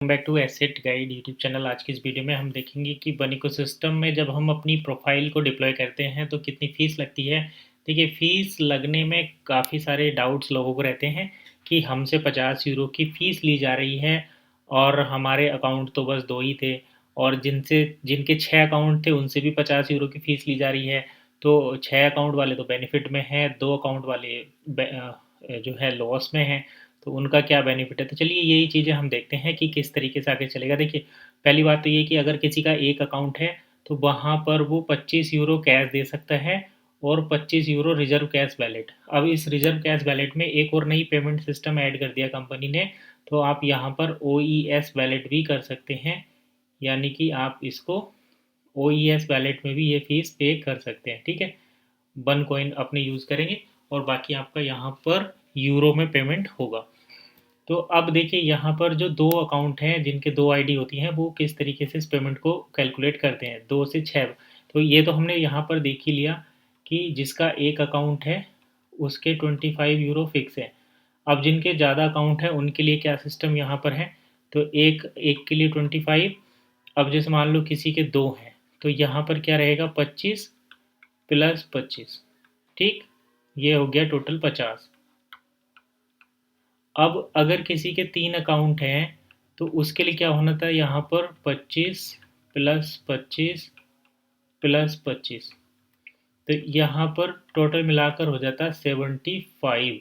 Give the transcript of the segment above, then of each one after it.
Back to asset guide YouTube channel. आज की इस वीडियो में हम देखेंगे कि बन इकोसिस्टम में जब हम अपनी प्रोफाइल को डिप्लॉय करते हैं तो कितनी फ़ीस लगती है। देखिए, फ़ीस लगने में काफ़ी सारे डाउट्स लोगों को रहते हैं कि हमसे 50 यूरो की फ़ीस ली जा रही है और हमारे अकाउंट तो बस 2 ही थे, और जिनके 6 अकाउंट थे उनसे भी 50 यूरो की फ़ीस ली जा रही है। तो 6 अकाउंट वाले तो बेनिफिट में हैं, 2 अकाउंट वाले जो है लॉस में हैं। तो उनका क्या बेनिफिट है। तो चलिए यही चीज़ें हम देखते हैं कि किस तरीके से आगे चलेगा। देखिए, पहली बात तो ये कि अगर किसी का एक अकाउंट है तो वहाँ पर वो 25 यूरो कैश दे सकता है और 25 यूरो रिजर्व कैश वैलेट। अब इस रिजर्व कैश वैलेट में एक और नई पेमेंट सिस्टम ऐड कर दिया कंपनी ने। तो आप यहाँ पर OES वैलेट भी कर सकते हैं, यानी कि आप इसको OES वैलेट में भी ये फ़ीस पे कर सकते हैं। ठीक है, वन कॉइन अपने यूज़ करेंगे और बाकी आपका यहाँ पर यूरो में पेमेंट होगा। तो अब देखिए, यहाँ पर जो 2 अकाउंट हैं जिनके 2 आईडी होती हैं वो किस तरीके से इस पेमेंट को कैलकुलेट करते हैं 2 से 6। तो ये तो हमने यहाँ पर देख ही लिया कि जिसका एक अकाउंट है उसके 25 यूरो फिक्स है। अब जिनके ज़्यादा अकाउंट हैं उनके लिए क्या सिस्टम यहाँ पर है। तो एक एक के लिए 25। अब जैसे मान लो किसी के 2 हैं तो यहाँ पर क्या रहेगा, 25 प्लस 25। ठीक, ये हो गया टोटल 50। अब अगर किसी के 3 अकाउंट हैं तो उसके लिए क्या होना था, यहाँ पर 25 प्लस 25 प्लस 25। तो यहाँ पर टोटल मिलाकर हो जाता है 75।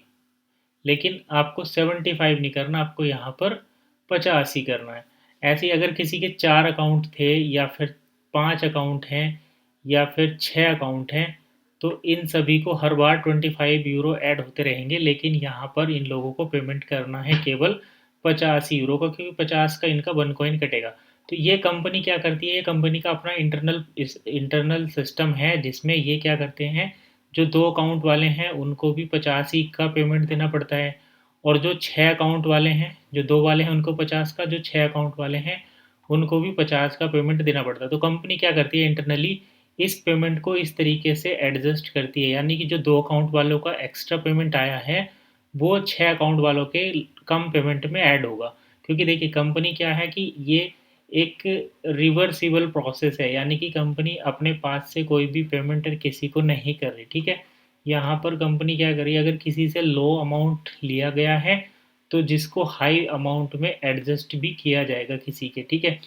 लेकिन आपको 75 नहीं करना, आपको यहाँ पर 50 ही करना है। ऐसे ही अगर किसी के 4 अकाउंट थे या फिर 5 अकाउंट हैं या फिर 6 अकाउंट हैं तो इन सभी को हर बार 25 यूरो ऐड होते रहेंगे, लेकिन यहाँ पर इन लोगों को पेमेंट करना है केवल 50 यूरो का, क्योंकि 50 का इनका 1 कॉइन कटेगा। तो ये कंपनी क्या करती है, ये कंपनी का अपना इंटरनल सिस्टम है जिसमें ये क्या करते हैं, जो 2 अकाउंट वाले हैं उनको भी 50 ही का पेमेंट देना पड़ता है, और जो 6 अकाउंट वाले हैं, जो 2 वाले हैं उनको 50 का, जो 6 अकाउंट वाले हैं उनको भी 50 का पेमेंट देना पड़ता है। तो कंपनी क्या करती है, इंटरनली इस पेमेंट को इस तरीके से एडजस्ट करती है, यानी कि जो 2 अकाउंट वालों का एक्स्ट्रा पेमेंट आया है वो 6 अकाउंट वालों के कम पेमेंट में ऐड होगा। क्योंकि देखिए, कंपनी क्या है कि ये एक रिवर्सिबल प्रोसेस है, यानी कि कंपनी अपने पास से कोई भी पेमेंट किसी को नहीं कर रही। ठीक है, यहाँ पर कंपनी क्या कर रही है, अगर किसी से लो अमाउंट लिया गया है तो जिसको हाई अमाउंट में एडजस्ट भी किया जाएगा किसी के। ठीक है,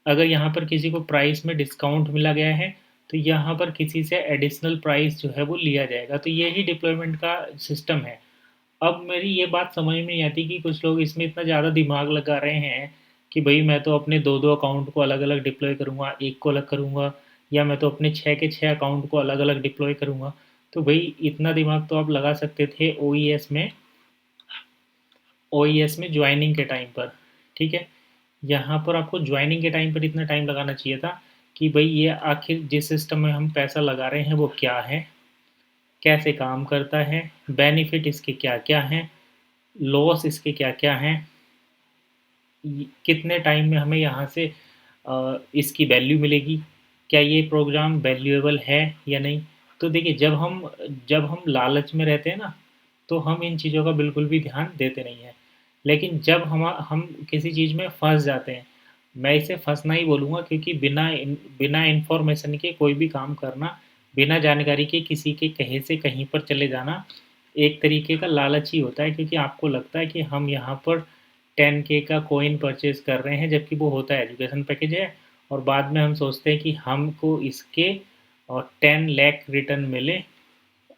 अगर यहाँ पर किसी को प्राइस में डिस्काउंट मिला गया है तो यहाँ पर किसी से एडिशनल प्राइस जो है वो लिया जाएगा। तो यही डिप्लॉयमेंट का सिस्टम है। अब मेरी ये बात समझ में नहीं आती कि कुछ लोग इसमें इतना ज़्यादा दिमाग लगा रहे हैं कि भाई मैं तो अपने 2-2 अकाउंट को अलग-अलग डिप्लॉय करूँगा, एक को अलग करूँगा, या मैं तो अपने 6 के 6 अकाउंट को अलग-अलग डिप्लॉय करूँगा। तो भाई इतना दिमाग तो आप लगा सकते थे ओईएस में ज्वाइनिंग के टाइम पर। ठीक है, यहाँ पर आपको ज्वाइनिंग के टाइम पर इतना टाइम लगाना चाहिए था कि भाई ये आखिर जिस सिस्टम में हम पैसा लगा रहे हैं वो क्या है, कैसे काम करता है, बेनिफिट इसके क्या-क्या हैं, लॉस इसके क्या-क्या हैं, कितने टाइम में हमें यहाँ से इसकी वैल्यू मिलेगी, क्या ये प्रोग्राम वैल्यूएबल है या नहीं। तो देखिए, जब हम लालच में रहते हैं ना तो हम इन चीज़ों का बिल्कुल भी ध्यान देते नहीं हैं। लेकिन जब हम किसी चीज़ में फँस जाते हैं, मैं इसे फँसना ही बोलूँगा, क्योंकि बिना इन्फॉर्मेशन के कोई भी काम करना, बिना जानकारी के किसी के कहे से कहीं पर चले जाना एक तरीके का लालच ही होता है, क्योंकि आपको लगता है कि हम यहाँ पर 10K का कॉइन परचेज़ कर रहे हैं जबकि वो होता है एजुकेशन पैकेज है, और बाद में हम सोचते हैं कि हमको इसके और 10 लाख रिटर्न मिले,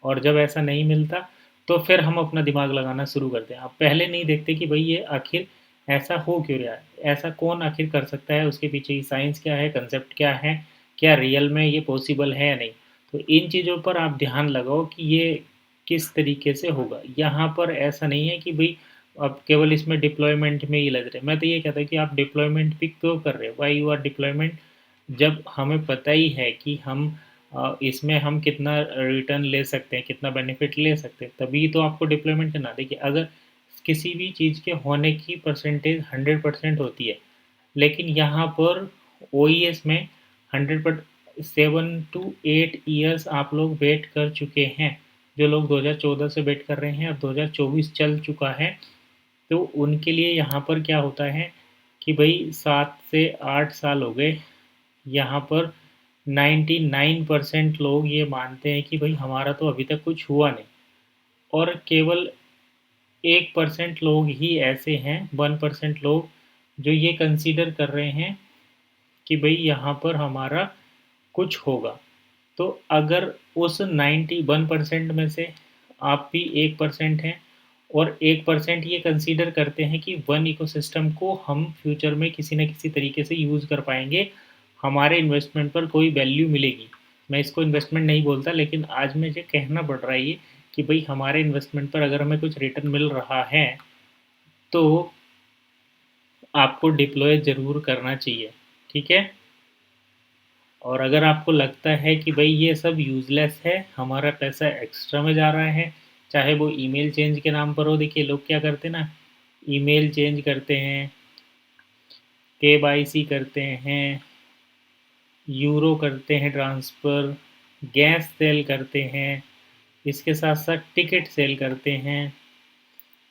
और जब ऐसा नहीं मिलता तो फिर हम अपना दिमाग लगाना शुरू करते हैं। आप पहले नहीं देखते कि भाई ये आखिर ऐसा हो क्यों रहा है, ऐसा कौन आखिर कर सकता है, उसके पीछे की साइंस क्या है, कंसेप्ट क्या है, क्या रियल में ये पॉसिबल है या नहीं। तो इन चीज़ों पर आप ध्यान लगाओ कि ये किस तरीके से होगा। यहाँ पर ऐसा नहीं है कि भाई आप केवल इसमें डिप्लॉयमेंट में ही लग रहे हैं। मैं तो ये कहता हूँ कि आप डिप्लॉयमेंट भी क्यों कर रहे हो, वाई यू आर डिप्लॉयमेंट, जब हमें पता ही है कि इसमें हम कितना रिटर्न ले सकते हैं, कितना बेनिफिट ले सकते हैं, तभी तो आपको डिप्लॉयमेंट करना। देखिए, अगर किसी भी चीज़ के होने की परसेंटेज 100% होती है, लेकिन यहाँ पर ओईएस में 7 to 8 ईयर्स आप लोग वेट कर चुके हैं। जो लोग 2014 से वेट कर रहे हैं, अब 2024 चल चुका है, तो उनके लिए यहाँ पर क्या होता है कि भाई 7 से 8 साल हो गए, यहाँ पर 99% लोग ये मानते हैं कि भाई हमारा तो अभी तक कुछ हुआ नहीं, और केवल 1% लोग ही ऐसे हैं, 1% लोग जो ये कंसीडर कर रहे हैं कि भाई यहाँ पर हमारा कुछ होगा। तो अगर उस 91% में से आप भी 1% हैं, और 1% ये कंसीडर करते हैं कि वन इकोसिस्टम को हम फ्यूचर में किसी न किसी तरीके से यूज़ कर पाएंगे, हमारे इन्वेस्टमेंट पर कोई वैल्यू मिलेगी। मैं इसको इन्वेस्टमेंट नहीं बोलता, लेकिन आज मुझे कहना पड़ रहा है ये कि भाई हमारे इन्वेस्टमेंट पर अगर हमें कुछ रिटर्न मिल रहा है तो आपको डिप्लॉय ज़रूर करना चाहिए, ठीक है। और अगर आपको लगता है कि भाई ये सब यूज़लेस है, हमारा पैसा एक्स्ट्रा में जा रहा है, चाहे वो ईमेल चेंज के नाम पर हो। देखिए लोग क्या करते हैं ना, ईमेल चेंज करते हैं, KYC करते हैं, यूरो करते हैं ट्रांसफ़र, गैस सेल करते हैं, इसके साथ साथ टिकट सेल करते हैं।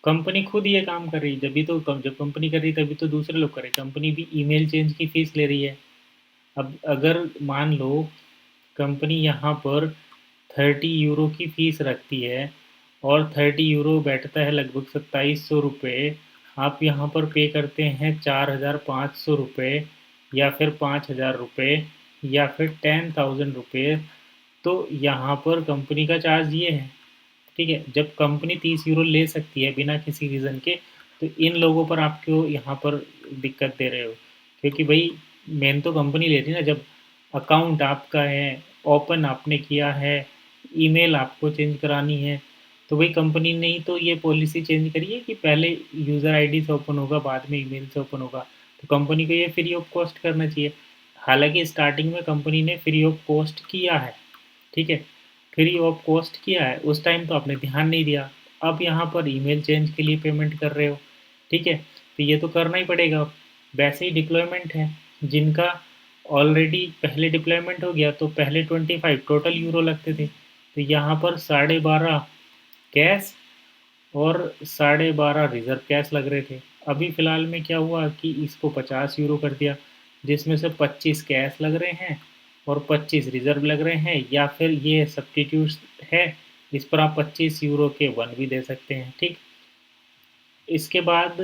कंपनी खुद ये काम कर रही है, जब कंपनी कर रही है तभी तो दूसरे लोग कर रहे हैं। कंपनी भी ईमेल चेंज की फ़ीस ले रही है। अब अगर मान लो कंपनी यहाँ पर 30 यूरो की फ़ीस रखती है, और 30 यूरो बैठता है लगभग 2700 रुपये, आप यहाँ पर पे करते हैं 4500 रुपये, या फिर 5000 रुपये, या फिर 10,000 रुपये, तो यहाँ पर कंपनी का चार्ज ये है, ठीक है। जब कंपनी 30 यूरो ले सकती है बिना किसी रीज़न के, तो इन लोगों पर आप क्यों यहाँ पर दिक्कत दे रहे हो? क्योंकि भाई मेन तो कंपनी लेती है ना। जब अकाउंट आपका है, ओपन आपने किया है, ईमेल आपको चेंज करानी है, तो भाई कंपनी ने ही तो ये पॉलिसी चेंज करी है कि पहले यूज़र आईडी से ओपन होगा, बाद में ईमेल से ओपन होगा। तो कंपनी को ये फ्री ऑफ कॉस्ट करना चाहिए। हालांकि स्टार्टिंग में कंपनी ने फ्री ऑफ कॉस्ट किया है, ठीक है, फ्री ऑफ कॉस्ट किया है, उस टाइम तो आपने ध्यान नहीं दिया। अब यहाँ पर ईमेल चेंज के लिए पेमेंट कर रहे हो, ठीक है, तो ये तो करना ही पड़ेगा। वैसे ही डिप्लॉयमेंट है, जिनका ऑलरेडी पहले डिप्लॉयमेंट हो गया, तो पहले 25 टोटल यूरो लगते थे, तो यहाँ पर 12.5 कैश और 12.5 रिज़र्व कैश लग रहे थे। अभी फ़िलहाल में क्या हुआ कि इसको 50 यूरो कर दिया, जिसमें से 25 कैश लग रहे हैं और 25 रिज़र्व लग रहे हैं, या फिर ये सब्स्टिट्यूट है, इस पर आप 25 यूरो के 1 भी दे सकते हैं, ठीक। इसके बाद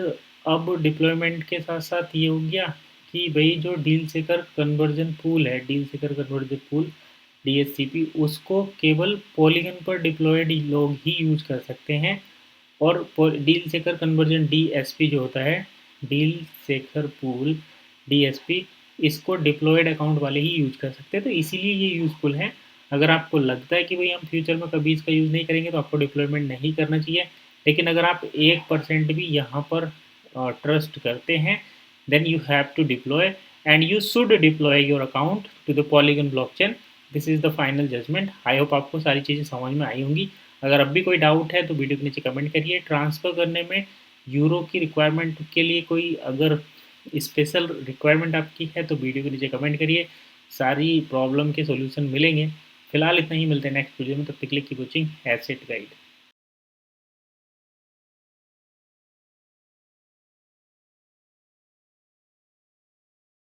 अब डिप्लॉयमेंट के साथ साथ ये हो गया कि भाई जो डील सेकर कन्वर्जन पूल है, डील सेकर कन्वर्जन पूल DSCP, उसको केवल पॉलीगन पर डिप्लॉयड लोग ही यूज कर सकते हैं। और डील सेकर कन्वर्जन DSP जो होता है, डील सेकर पूल DSP, इसको डिप्लॉयड अकाउंट वाले ही यूज कर सकते हैं। तो इसीलिए ये यूज़फुल है। अगर आपको लगता है कि भाई हम फ्यूचर में कभी इसका यूज़ नहीं करेंगे, तो आपको डिप्लॉयमेंट नहीं करना चाहिए। लेकिन अगर आप 1% भी यहाँ पर ट्रस्ट करते हैं, then you have to deploy, and you should deploy your account to the Polygon blockchain. This is the final judgment. I hope आपको सारी चीज़ें समझ में आई होंगी। अगर अब भी कोई डाउट है तो वीडियो के नीचे कमेंट करिए। ट्रांसफ़र करने में यूरो की रिक्वायरमेंट के लिए कोई अगर स्पेशल रिक्वायरमेंट आपकी है तो वीडियो के नीचे कमेंट करिए, सारी प्रॉब्लम के सॉल्यूशन मिलेंगे। फिलहाल इतना ही, मिलते हैं नेक्स्ट वीडियो में। तब तक के लिए कीप वॉचिंग एसेट गाइड।